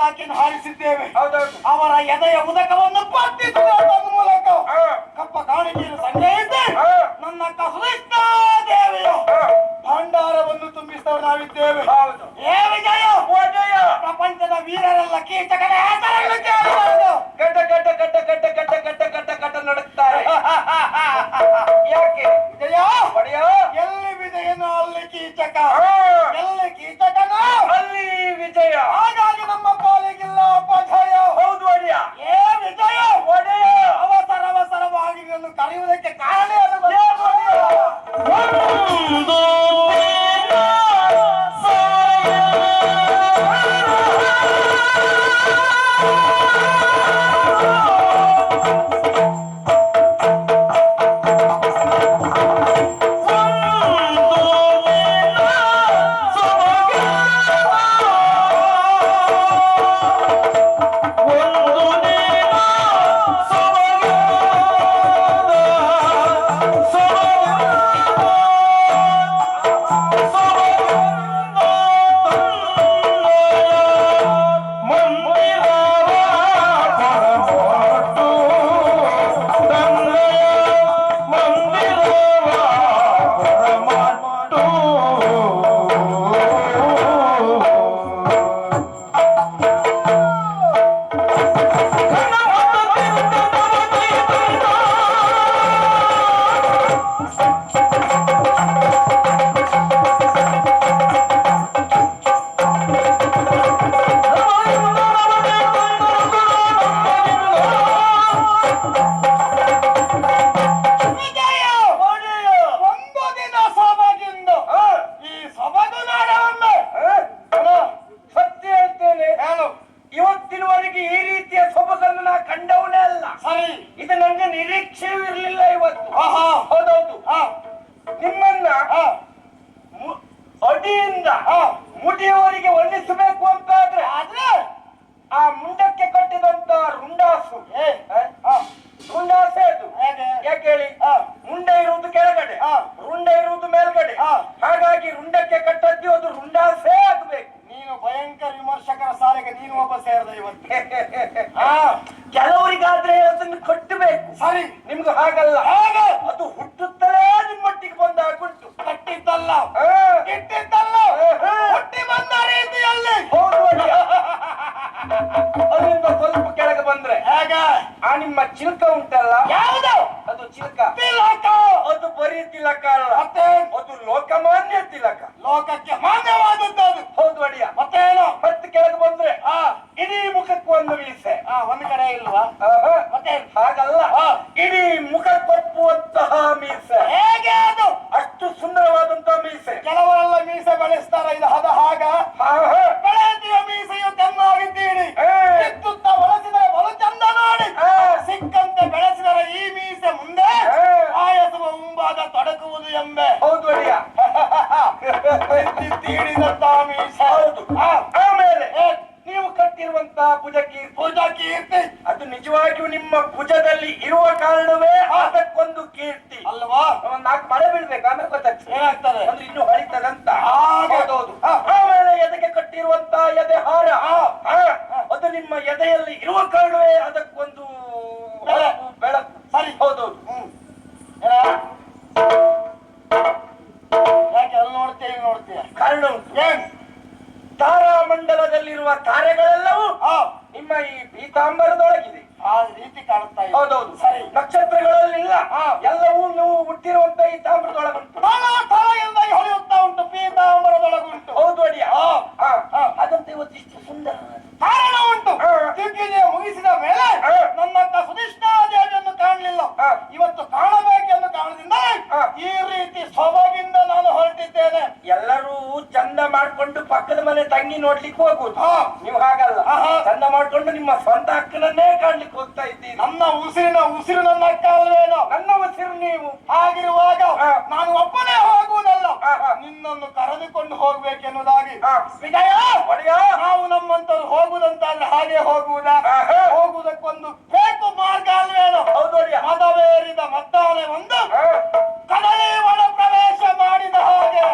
ಪತಾಕಿಯನ್ನು ಹಾರಿಸಿದ್ದೇವೆ. ಹೌದೌದು. ಅವರ ಎದೆಯ ಉದಕವನ್ನು ಪತ್ತಿಸುವ ಮೂಲಕ ಕಪ್ಪ ಕಾಣಿಕೆಯನ್ನು ಸಂಗ್ರಹಿಸಿ ನನ್ನ ಅಕ್ಕ ಸುನಿಷ್ಠಾ ದೇವಿಯ ಭಂಡಾರವನ್ನು ತುಂಬಿಸಿದವರು ನಾವಿದ್ದೇವೆ. ಹೌದು. ಏ ವಿಜಯ, ಪ್ರಪಂಚದ ವೀರರೆಲ್ಲ ಕೀಚಕರ ಹೆಸರನ್ನು ಕೇಳಬಾರದು. ಗಡ್ಡ ಗಡ್ಡ ಗಡ್ಡ ಗಡ್ಡ ಗಡ್ಡ ಗಡ್ಡ ಗಡ್ಡ ಗಡ್ಡ ನಡುತ್ತಾರೆ. ಯಾಕೆ ವಿಜಯ? ಒಡೆಯ, ಎಲ್ಲಿ ವಿಜಯನು ಅಲ್ಲಿ ಕೀಚಕ, ಎಲ್ಲಿ ಕೀಚಕನು ಅಲ್ಲಿ ವಿಜಯ. ಹಾಗಾಗಿ ನಮ್ಮ ಪಾಲಿಗಿಲ್ಲ ಅಪಜಯ. ಹೌದು ಒಡೆಯ. ಏ ವಿಜಯ, ಒಡೆಯ, ಅವಸರವಾಗಿ ನಿನ್ನನ್ನು ಕರೆಯುವುದಕ್ಕೆ ಕಾರಣ ಏನು? ಮುಡಿಯವರಿಗೆ ವರ್ಣಿಸಬೇಕು ಅಂತಾದ್ರೆ ಆ ಮುಂಡಕ್ಕೆ ಕಟ್ಟಿದಂತ ರುಂಡಾಸು ರುಂಡಾಸೆ ಅದು. ಯಾಕೆ ಹೇಳಿ? ಮುಂಡ ಇರುವುದು ಕೆಳಗಡೆ, ರುಂಡ ಇರುವುದು ಮೇಲ್ಗಡೆ. ಹಾಗಾಗಿ ರುಂಡಕ್ಕೆ ಕಟ್ಟದ್ದು ಅದು ರುಂಡಾಸೆ ಆಗ್ಬೇಕು. ನೀನು ಭಯಂಕರ ವಿಮರ್ಶಕರ ಸಾಲಿಗೆ ನೀನು ಒಬ್ಬ ಸೇರಿದ ಇವತ್ತು. ಕೆಲವರಿಗಾದ್ರೆ ಅದನ್ನು ಕಟ್ಟಬೇಕು. ಸರಿ, ನಿಮ್ಗೆ ಹಾಗಲ್ಲ. ಹಾಗೆ ಅದು ಹುಟ್ಟುತ್ತಲೇ ನಿಮ್ಮೊಟ್ಟಿಗೆ ಬಂದಾಗುಂಟು. ಕಟ್ಟಿದ್ದಲ್ಲ, ಇಟ್ಟಿದ್ದಲ್ಲ, ಹುಟ್ಟಿ ಬಂದ ರೀತಿಯಲ್ಲಿ. ಹೌದು ಅಡಿಯ. ಅದರಿಂದ ಸ್ವಲ್ಪ ಕೆಳಗೆ ಬಂದ್ರೆ ಹೇಗೆ? ಆ ನಿಮ್ಮ ಚಿಲಕ ಉಂಟಲ್ಲ, ಯಾವುದು ಅದು ಚಿಲಕ? ತಿಲಕ. ಅದು ಬರೀ ತಿಲಕ ಅಲ್ಲ, ಮತ್ತೆ ಅದು ಲೋಕಮಾನ್ಯ ತಿಲಕ. ಲೋಕಕ್ಕೆ ಮಾನ್ಯವಾದದ್ದು ಅದು. ಹೌದು ಅಡಿಯ. ಮತ್ತೇನು? ಮತ್ತೆ ಕೆಳಗೆ ಬಂದ್ರೆ ಇಡೀ ಮುಖಕ್ಕೆ ಒಂದು ಮೀಸೆ. ಒಂದು ಕಡೆ ಇಲ್ವಾ? ಮತ್ತೆ ಹಾಗಲ್ಲ, ಇಡೀ ಮುಖ ಕೊಪ್ಪುವಂತಹ ಮೀಸೆ. ಹೇಗೆ ಅದು? ಅಷ್ಟು ಸುಂದರವಾದಂತಹ ಮೀಸೆ. ಕೆಲವರೆಲ್ಲ ಮೀಸೆ ಬೆಳೆಸ್ತಾರ, ಇದು ಅದ ಹಾಗ ಬೆಳೆಯುವ ಮೀಸೆಯು ಚೆನ್ನಾಗಿದ್ದೀರಿ. ವಿದ್ಯುತ್ತ ಬಳಸಿದರೆ ಬಲು ಚಂದ ನೋಡಿ, ಸಿಕ್ಕಂತೆ ಬೆಳೆಸಿದರೆ ಈ ಮೀಸೆ ಮುಂದೆ ಆಯಸುವ ಮುಂಭಾಗ ತೊಡಕುವುದು ಎಂಬೆ. ಹೌದು ಅಡಿಯ. ತೀಡಿದಂತ ಮೀಸೆ. ಹೌದು. ಆಮೇಲೆ ನೀವು ಕಟ್ಟಿರುವಂತಹ ಭುಜಕೀರ್ತಿ ಅದು ನಿಜವಾಗಿಯೂ ನಿಮ್ಮ ಭುಜದಲ್ಲಿ ಇರುವ ಕಾರಣವೇ ಅದಕ್ಕೊಂದು ಕೀರ್ತಿ ಅಲ್ವಾ? ಒಂದ್ 4 ಮಳೆ ಬೀಳ್ಬೇಕು, ಆಮೇಲೆ ಗೊತ್ತಾಗ್ತದೆ ಏನಾಗ್ತದೆ ಅಂದ್ರೆ ಇನ್ನು ಹೊಳಿತದಂತ. ಹೌದೌದು. ಆಮೇಲೆ ಎದೆಗೆ ಕಟ್ಟಿರುವಂತಹ ಎದೆ ಹಾರ ಅದು ನಿಮ್ಮ ಎದೆಯಲ್ಲಿ ಇರುವ ಕಾರಣವೇ ಅದಕ್ಕೊಂದು ಬೆಳಕು. ಸರಿ, ಹೌದೌದು. ಯಾಕೆ ಅಲ್ಲಿ ನೋಡ್ತೀಯ ನೋಡ್ತೀಯ? ಕಾರಣ ಉಂಟು. ಏನ್? ತಾರಾಮಂಡಲದಲ್ಲಿರುವ ತಾರೆಗಳೆಲ್ಲವೂ ನಿಮ್ಮ ಈ ಪೀತಾಂಬರದೊಳಗಿದೆ. ಆ ರೀತಿ ಕಾಣುತ್ತಾ ಇದೆ. ಹೌದೌದು. ಸರಿ, ನಕ್ಷತ್ರಗಳಲ್ಲಿಲ್ಲ, ಎಲ್ಲವೂ ನೀವು ಹುಟ್ಟಿರುವಂತ ಈ ತಾಮ್ರದೊಳಗುಂಟು. ಹೊಳೆಯುತ್ತಾ ಉಂಟು, ಪೀತಾಂಬರದೊಳಗುಂಟು. ಹೌದು ಅಡಿಯ. ಹಾಗಂತ ಇವತ್ತಿಷ್ಟು ಸುಂದರ ಕಾರಣ ಉಂಟು. ದಿಗ್ವಿಜಯ ಮುಗಿಸಿದ ಮೇಲೆ ನನ್ನಕ್ಕ ಸುನಿಷ್ಠಾ ದೇವಿಯನ್ನು ಕಾಣಲಿಲ್ಲ. ಇವತ್ತು ಕಾಣಬೇಕೆಂದು ಕಾರಣದಿಂದ ಈ ರೀತಿ ಸೊಬಗಿಂದ ನಾನು ಹೊರಟಿದ್ದೇನೆ. ಎಲ್ಲರೂ ಚಂದ ಮಾಡ್ಕೊಂಡು ಪಕ್ಕದ ಮನೆ ತಂಗಿ ನೋಡ್ಲಿಕ್ಕೆ ಹೋಗುದು. ನೀವು ಹಾಗಲ್ಲ, ಚಂದ ಮಾಡ್ಕೊಂಡು ನಿಮ್ಮ ಸ್ವಂತ ಅಕ್ಕನನ್ನೇ ಕಾಣ್ಲಿಕ್ಕೆ ಹೋಗ್ತಾ ಇದ್ದೀನಿ. ನನ್ನ ಉಸಿರು ನನ್ನ ಅಕ್ಕ ಅಲ್ವೇನೋ? ನನ್ನ ಉಸಿರು ನೀವು. ಹಾಗಿರುವಾಗ ನಾನು ಒಬ್ಬನೇ ಹೋಗುವುದಲ್ಲ, ನಿನ್ನನ್ನು ಕರೆದುಕೊಂಡು ಹೋಗ್ಬೇಕೆನ್ನುವುದಾಗಿ. ವಿಜಯ, ನಾವು ನಮ್ಮಂತರು ಹೋಗುವುದಂತಾದ್ರೆ ಹಾಗೆ ಹೋಗುವುದಾ? ಹೋಗುವುದಕ್ಕೊಂದು ಬೇಕು ಮಾರ್ಗ ಅಲ್ವೇನೋ? ಹೌದು. ಮದವೇರಿದ ಮದ್ದಾನೆ ಒಂದು ಕದಳಿ ಒಳ ಪ್ರವೇಶ ಮಾಡಿದ ಹಾಗೆ.